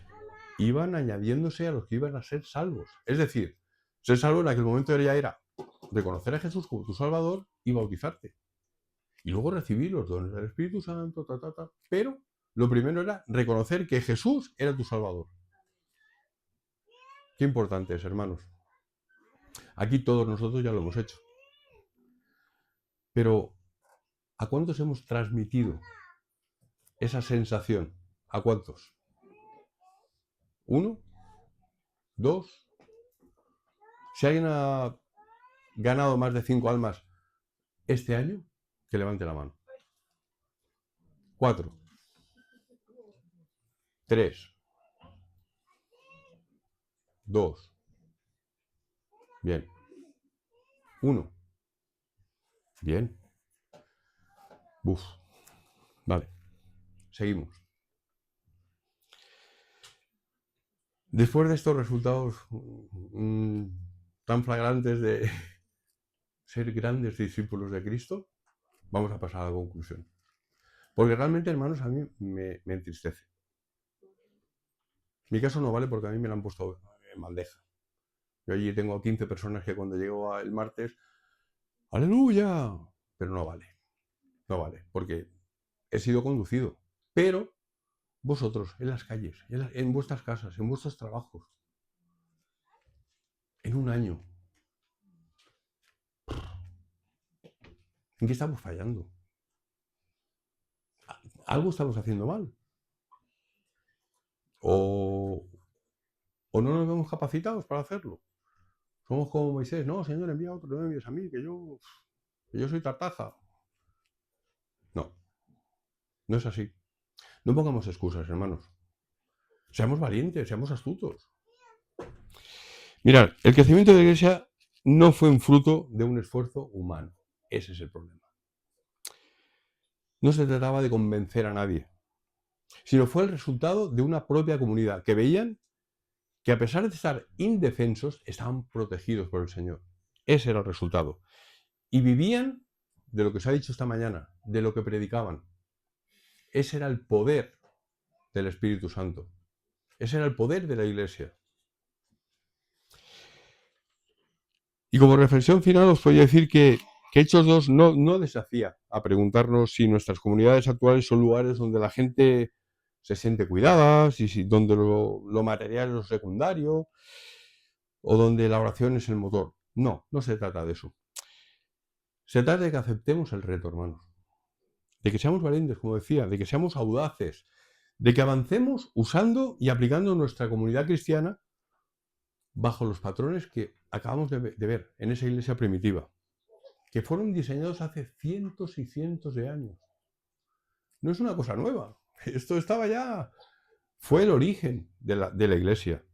Iban añadiéndose a los que iban a ser salvos. Es decir, ser salvo en aquel momento ya era reconocer a Jesús como tu Salvador y bautizarte. Y luego recibir los dones del Espíritu Santo, pero lo primero era reconocer que Jesús era tu Salvador. Qué importante es, hermanos. Aquí todos nosotros ya lo hemos hecho. Pero, ¿a cuántos hemos transmitido esa sensación? ¿A cuántos? ¿1? ¿2? Si alguien ha ganado más de 5 almas este año, que levante la mano. 4. 3. 2. Bien. 1. Bien. Buf. Vale. Seguimos. Después de estos resultados tan flagrantes de ser grandes discípulos de Cristo, vamos a pasar a la conclusión. Porque realmente, hermanos, a mí me entristece. Mi caso no vale porque a mí me lo han puesto en bandeja. Yo allí tengo 15 personas que cuando llego el martes, ¡aleluya! Pero no vale. No vale, porque he sido conducido. Pero vosotros, en las calles, en vuestras casas, en vuestros trabajos, en un año, ¿en qué estamos fallando? Algo estamos haciendo mal. O no nos vemos capacitados para hacerlo. Somos como Moisés, no, Señor, envía a otro, no me envíes a mí, que yo soy tartaja. No, no es así. No pongamos excusas, hermanos. Seamos valientes, seamos astutos. Mirad, el crecimiento de la Iglesia no fue un fruto de un esfuerzo humano. Ese es el problema. No se trataba de convencer a nadie, sino fue el resultado de una propia comunidad que veían que a pesar de estar indefensos, estaban protegidos por el Señor. Ese era el resultado. Y vivían de lo que os ha dicho esta mañana, de lo que predicaban. Ese era el poder del Espíritu Santo. Ese era el poder de la Iglesia. Y como reflexión final os voy a decir que Hechos 2 no desafía a preguntarnos si nuestras comunidades actuales son lugares donde la gente se siente cuidada, donde lo material es lo secundario, o donde la oración es el motor. No se trata de eso. Se trata de que aceptemos el reto, hermanos. De que seamos valientes, como decía, de que seamos audaces, de que avancemos usando y aplicando nuestra comunidad cristiana bajo los patrones que acabamos de ver en esa iglesia primitiva, que fueron diseñados hace cientos y cientos de años. No es una cosa nueva. Esto estaba ya... Fue el origen de la iglesia.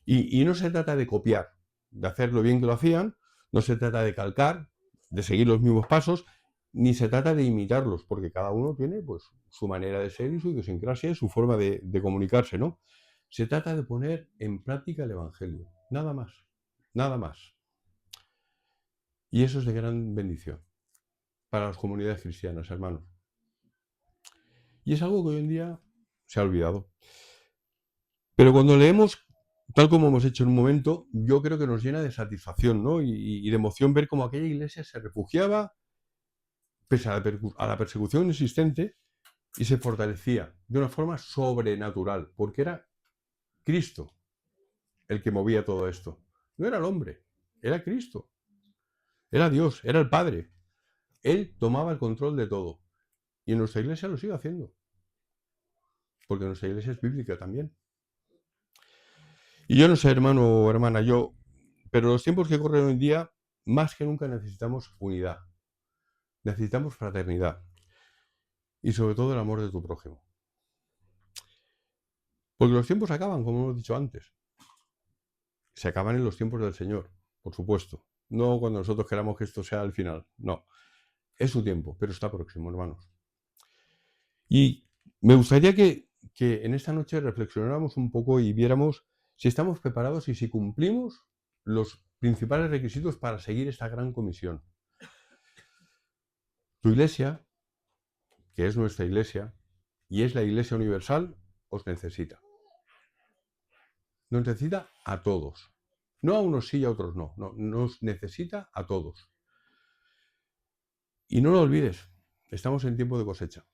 Y no se trata de copiar, de hacer lo bien que lo hacían, no se trata de calcar, de seguir los mismos pasos, ni se trata de imitarlos, porque cada uno tiene pues, su manera de ser y su idiosincrasia y su forma de comunicarse, ¿no? Se trata de poner en práctica el Evangelio, nada más, nada más. Y eso es de gran bendición para las comunidades cristianas, hermanos. Y es algo que hoy en día se ha olvidado. Pero cuando leemos, tal como hemos hecho en un momento, yo creo que nos llena de satisfacción, ¿no? y de emoción ver cómo aquella iglesia se refugiaba pese a la persecución existente y se fortalecía de una forma sobrenatural, porque era Cristo el que movía todo esto. No era el hombre, era Cristo. Era Dios, era el Padre. Él tomaba el control de todo. Y en nuestra iglesia lo sigue haciendo. Porque nuestra iglesia es bíblica también. Y yo no sé, hermano o hermana, pero los tiempos que corren hoy en día, más que nunca necesitamos unidad. Necesitamos fraternidad. Y sobre todo el amor de tu prójimo. Porque los tiempos acaban, como hemos dicho antes. Se acaban en los tiempos del Señor, por supuesto. No cuando nosotros queramos que esto sea el final. No. Es su tiempo, pero está próximo, hermanos. Y me gustaría que en esta noche reflexionáramos un poco y viéramos si estamos preparados y si cumplimos los principales requisitos para seguir esta gran comisión. Tu iglesia, que es nuestra iglesia, y es la iglesia universal, os necesita. Nos necesita a todos. No a unos sí y a otros no. Nos necesita a todos. Y no lo olvides, estamos en tiempo de cosecha.